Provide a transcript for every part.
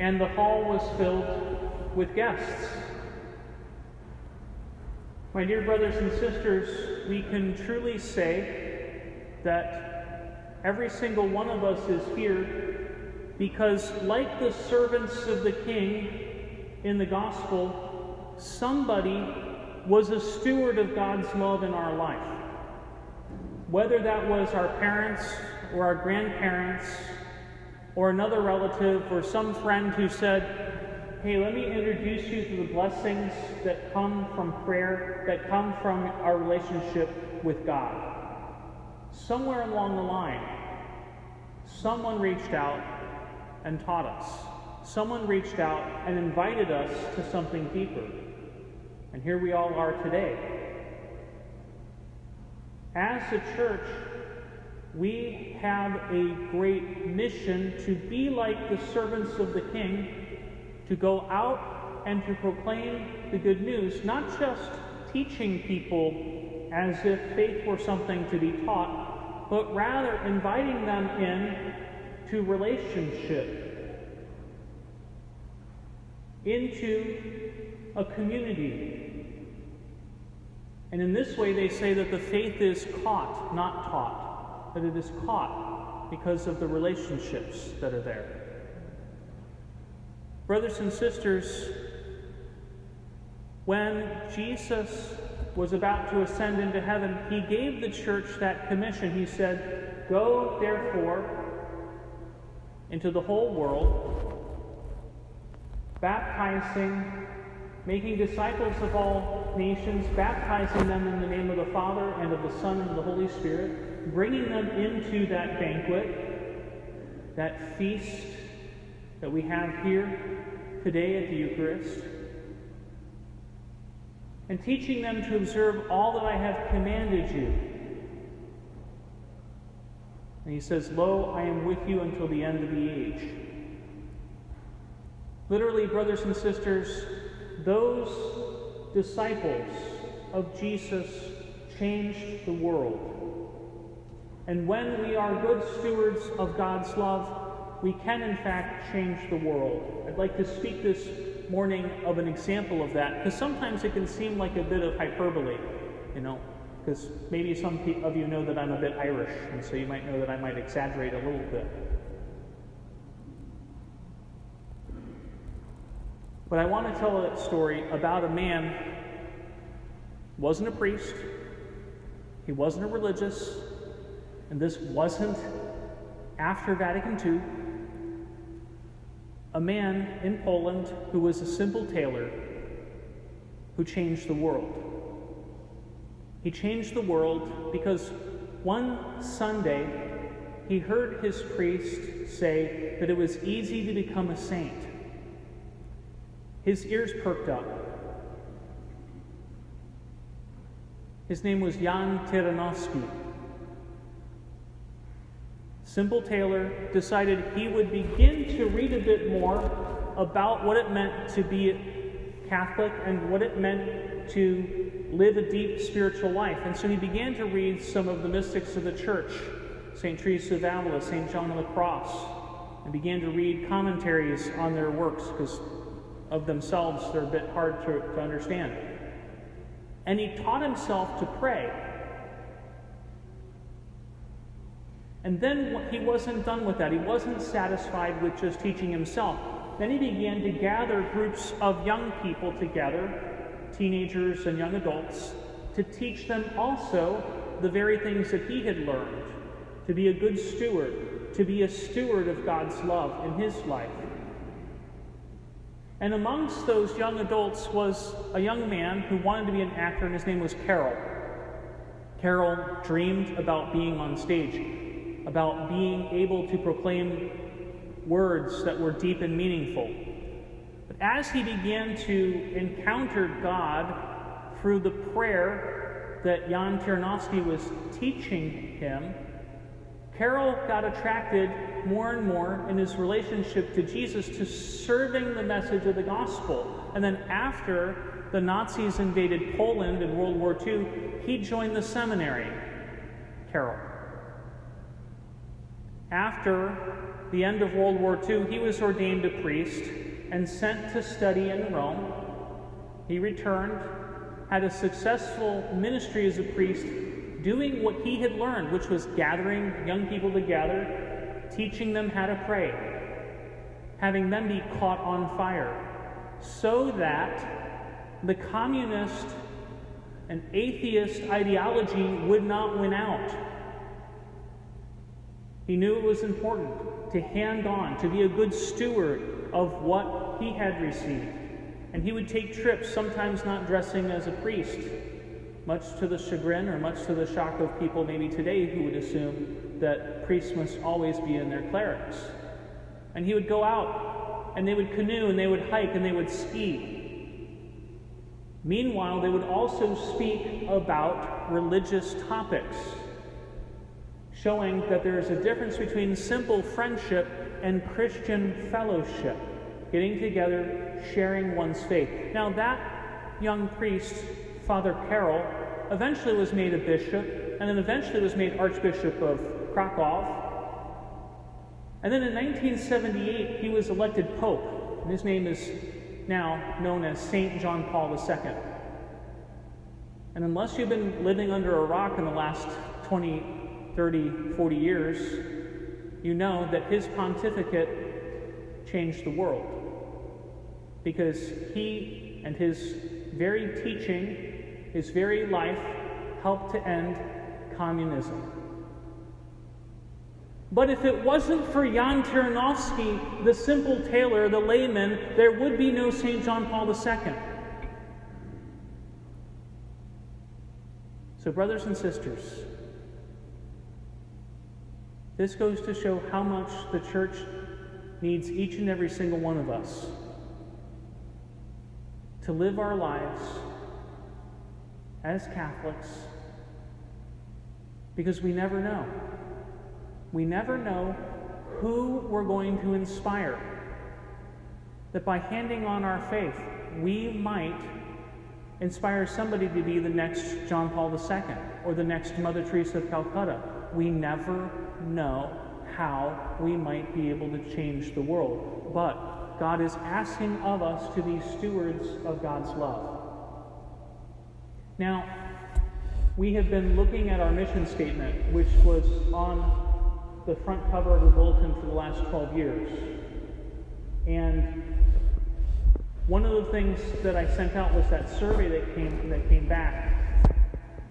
and the hall was filled with guests. My dear brothers and sisters, we can truly say that every single one of us is here because, like the servants of the King in the gospel, somebody was a steward of God's love in our life. Whether that was our parents or our grandparents or another relative or some friend who said, "Hey, let me introduce you to the blessings that come from prayer, that come from our relationship with God." Somewhere along the line, someone reached out and taught us. Someone reached out and invited us to something deeper. And here we all are today. As a church, we have a great mission to be like the servants of the King, to go out and to proclaim the good news, not just teaching people as if faith were something to be taught, but rather inviting them in to relationship, into a community. And in this way, they say that the faith is caught, not taught. That it is caught because of the relationships that are there. Brothers and sisters, when Jesus was about to ascend into heaven, he gave the church that commission. He said, "Go, therefore, into the whole world, baptizing, making disciples of all nations, baptizing them in the name of the Father and of the Son and of the Holy Spirit, bringing them into that banquet, that feast that we have here today at the Eucharist, and teaching them to observe all that I have commanded you." And he says, "Lo, I am with you until the end of the age." Literally, brothers and sisters, those disciples of Jesus changed the world. And when we are good stewards of God's love, we can in fact change the world. I'd like to speak this morning of an example of that, because sometimes it can seem like a bit of hyperbole, because maybe some of you know that I'm a bit Irish, and so you might know that I might exaggerate a little bit. But I want to tell a story about a man who wasn't a priest, he wasn't a religious, and this wasn't after Vatican II. A man in Poland who was a simple tailor who changed the world. He changed the world because one Sunday he heard his priest say that it was easy to become a saint. His ears perked up. His name was Jan Tyranowski. Simple tailor decided he would begin to read a bit more about what it meant to be Catholic and what it meant to live a deep spiritual life. And so he began to read some of the mystics of the church, St. Teresa of Avila, St. John of the Cross, and began to read commentaries on their works because of themselves they're a bit hard to understand. And he taught himself to pray. And then he wasn't done with that. He wasn't satisfied with just teaching himself. Then he began to gather groups of young people together, teenagers and young adults, to teach them also the very things that he had learned, to be a good steward, to be a steward of God's love in his life. And amongst those young adults was a young man who wanted to be an actor, and his name was Carol. Carol dreamed about being on stage, about being able to proclaim words that were deep and meaningful. But as he began to encounter God through the prayer that Jan Tyranowski was teaching him, Carol got attracted more and more in his relationship to Jesus to serving the message of the gospel. And then after the Nazis invaded Poland in World War II, he joined the seminary, Carol. After the end of World War II, he was ordained a priest and sent to study in Rome. He returned, had a successful ministry as a priest, doing what he had learned, which was gathering young people together, teaching them how to pray, having them be caught on fire, so that the communist and atheist ideology would not win out. He knew it was important to hand on, to be a good steward of what he had received. And he would take trips, sometimes not dressing as a priest, much to the chagrin or much to the shock of people maybe today who would assume that priests must always be in their clerics. And he would go out, and they would canoe, and they would hike, and they would ski. Meanwhile, they would also speak about religious topics, showing that there is a difference between simple friendship and Christian fellowship, getting together, sharing one's faith. Now, that young priest, Father Carroll, eventually was made a bishop, and then eventually was made Archbishop of Krakow. And then in 1978, he was elected Pope, and his name is now known as St. John Paul II. And unless you've been living under a rock in the last 20, 30, 40 years, you know that his pontificate changed the world. Because he and his very teaching, his very life, helped to end communism. But if it wasn't for Jan Tyranowski, the simple tailor, the layman, there would be no St. John Paul II. So, brothers and sisters, this goes to show how much the church needs each and every single one of us to live our lives as Catholics, because we never know. We never know who we're going to inspire. That by handing on our faith, we might inspire somebody to be the next John Paul II or the next Mother Teresa of Calcutta. We never know how we might be able to change the world. But God is asking of us to be stewards of God's love. Now, we have been looking at our mission statement, which was on the front cover of the bulletin for the last 12 years. And one of the things that I sent out was that survey that came back.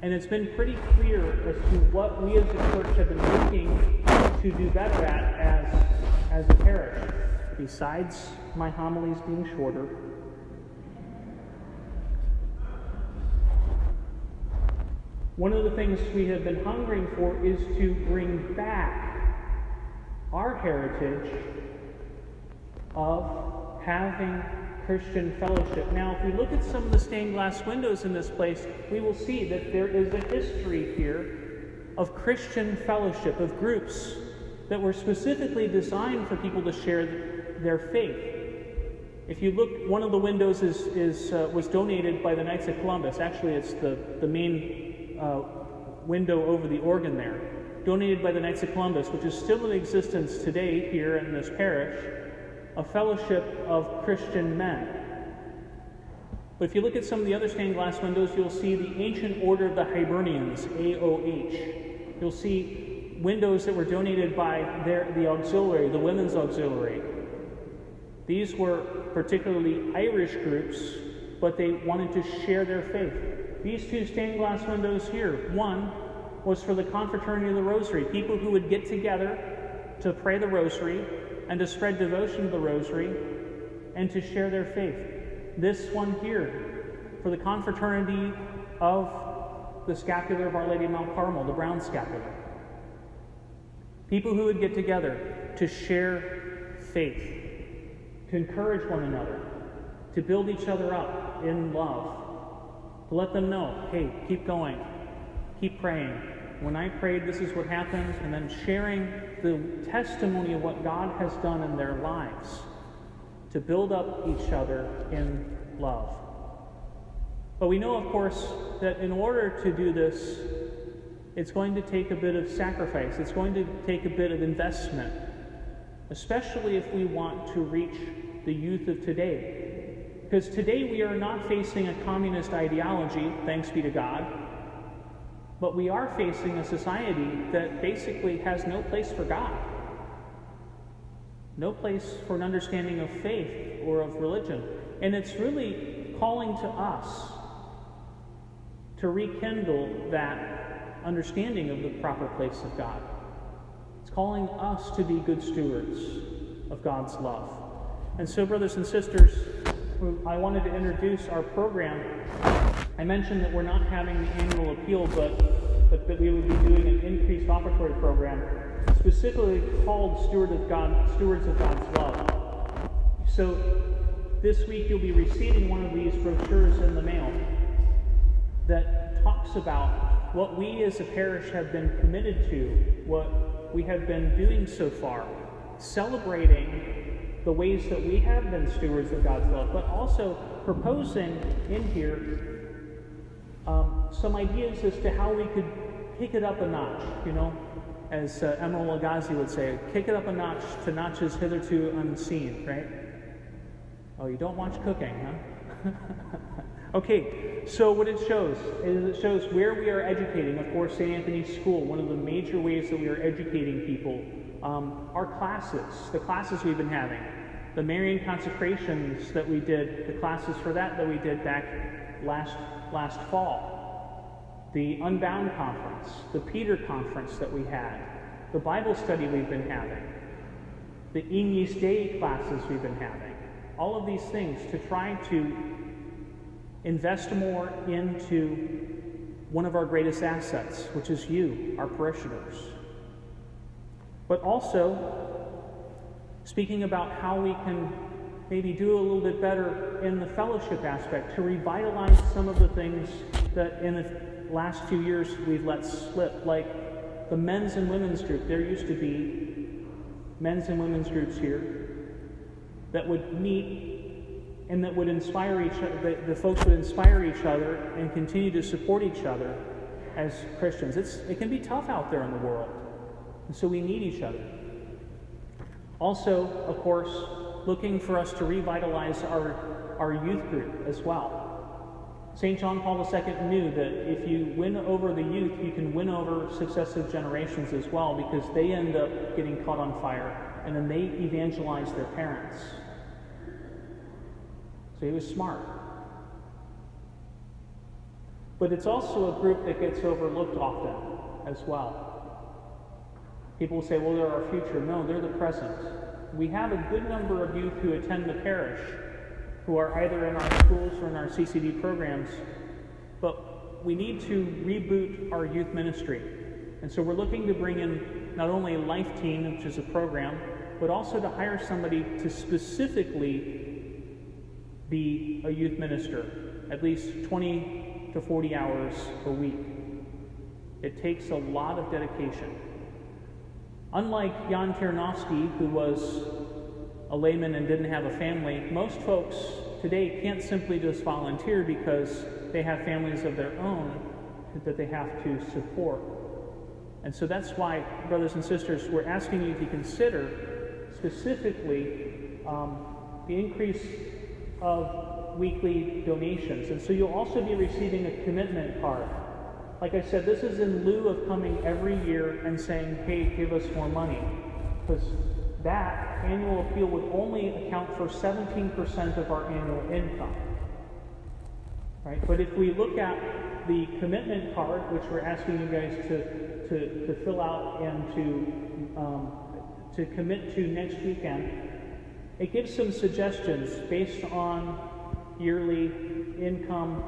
And it's been pretty clear as to what we as a church have been looking to do better at as a parish, besides my homilies being shorter. One of the things we have been hungering for is to bring back our heritage of having Christian fellowship. Now, if we look at some of the stained glass windows in this place, we will see that there is a history here of Christian fellowship, of groups that were specifically designed for people to share their faith. If you look, one of the windows was donated by the Knights of Columbus. Actually, it's the main window over the organ there. Donated by the Knights of Columbus, which is still in existence today here in this parish, a fellowship of Christian men. But if you look at some of the other stained glass windows, you'll see the Ancient Order of the Hibernians, AOH. You'll see windows that were donated by the auxiliary, the women's auxiliary. These were particularly Irish groups, but they wanted to share their faith. These two stained glass windows here, one was for the Confraternity of the Rosary, people who would get together to pray the Rosary and to spread devotion to the Rosary and to share their faith. This one here, for the Confraternity of the Scapular of Our Lady of Mount Carmel, the Brown Scapular. People who would get together to share faith, to encourage one another, to build each other up in love, to let them know, hey, keep going, keep praying. When I prayed, this is what happened, and then sharing the testimony of what God has done in their lives to build up each other in love. But we know, of course, that in order to do this, it's going to take a bit of sacrifice. It's going to take a bit of investment. especially if we want to reach the youth of today. Because today we are not facing a communist ideology, thanks be to God, but we are facing a society that basically has no place for God, no place for an understanding of faith or of religion. And it's really calling to us to rekindle that understanding of the proper place of God. It's calling us to be good stewards of God's love. And so, brothers and sisters, I wanted to introduce our program. I mentioned that we're not having the annual appeal, but that we would be doing an increased offertory program, specifically called Stewards of God's Love. So this week you'll be receiving one of these brochures in the mail that talks about what we as a parish have been committed to, what we have been doing so far, celebrating the ways that we have been stewards of God's love, but also proposing in here some ideas as to how we could kick it up a notch, as Emeril Lagasse would say, kick it up a notch to notches hitherto unseen, right? Oh, you don't watch cooking, huh? Okay, so what it shows is it shows where we are educating. Of course, St. Anthony's School, one of the major ways that we are educating people. Our classes, the classes we've been having, the Marian consecrations that we did, the classes for that we did back last fall, the Unbound Conference, the Peter Conference that we had, the Bible study we've been having, the Ignis Dei classes we've been having, all of these things to try to invest more into one of our greatest assets, which is you, our parishioners. But also, speaking about how we can maybe do a little bit better in the fellowship aspect to revitalize some of the things that in the last few years we've let slip, like the men's and women's group. There used to be men's and women's groups here that would meet and that would inspire each other, the folks would inspire each other and continue to support each other as Christians. It can be tough out there in the world, and so we need each other. Also, of course, looking for us to revitalize our youth group as well. St. John Paul II knew that if you win over the youth, you can win over successive generations as well, because they end up getting caught on fire, and then they evangelize their parents. So he was smart. But it's also a group that gets overlooked often as well. People will say, well, they're our future. No, they're the present. We have a good number of youth who attend the parish who are either in our schools or in our CCD programs, but we need to reboot our youth ministry. And so we're looking to bring in not only Life Team, which is a program, but also to hire somebody to specifically be a youth minister, at least 20 to 40 hours a week. It takes a lot of dedication. Unlike Jan Ternovsky, who was a layman and didn't have a family, most folks today can't simply just volunteer because they have families of their own that they have to support. And so that's why, brothers and sisters, we're asking you to consider specifically the increase of weekly donations. And so you'll also be receiving a commitment card. Like I said, this is in lieu of coming every year and saying, hey, give us more money. Because that annual appeal would only account for 17% of our annual income. Right? But if we look at the commitment card, which we're asking you guys to fill out and to commit to next weekend, it gives some suggestions based on yearly income,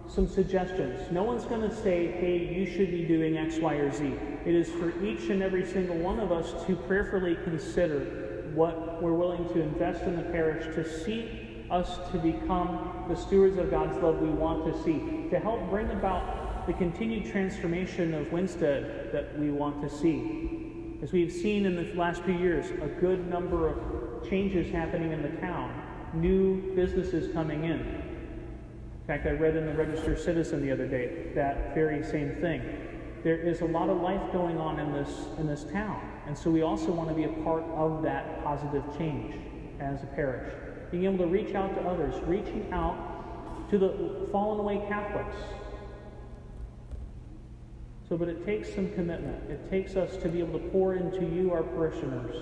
some suggestions. No one's going to say, hey, you should be doing X, Y, or Z. It is for each and every single one of us to prayerfully consider what we're willing to invest in the parish to see us to become the stewards of God's love we want to see, to help bring about the continued transformation of Winsted that we want to see. As we've seen in the last few years, a good number of changes happening in the town, new businesses coming in. In fact, I read in the Register Citizen the other day that very same thing. There is a lot of life going on in this town, And so we also want to be a part of that positive change as a parish. Being able to reach out to others, reaching out to the fallen away Catholics. So, but it takes some commitment. It takes us to be able to pour into you, our parishioners,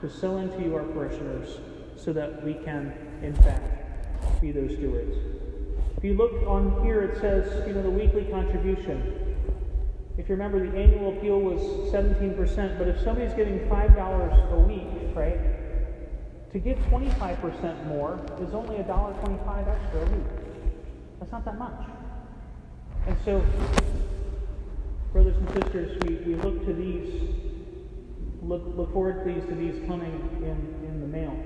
to sow into you, our parishioners, so that we can, in fact, be those stewards. If you look on here, it says, the weekly contribution. If you remember, the annual appeal was 17%, but if somebody's getting $5 a week, right, to give 25% more is only $1.25 extra a week. That's not that much. And so, brothers and sisters, we look to these, look forward to these coming in the mail.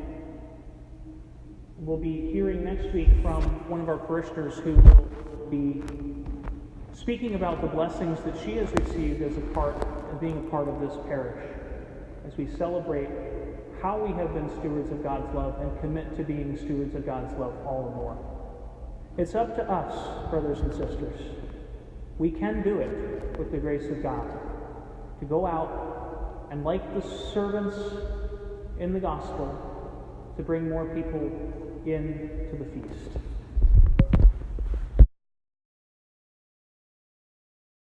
We'll be hearing next week from one of our parishioners who will be speaking about the blessings that she has received as being a part of this parish, as we celebrate how we have been stewards of God's love and commit to being stewards of God's love all the more. It's up to us, brothers and sisters. We can do it with the grace of God, to go out and, like the servants in the gospel, to bring more people into the feast.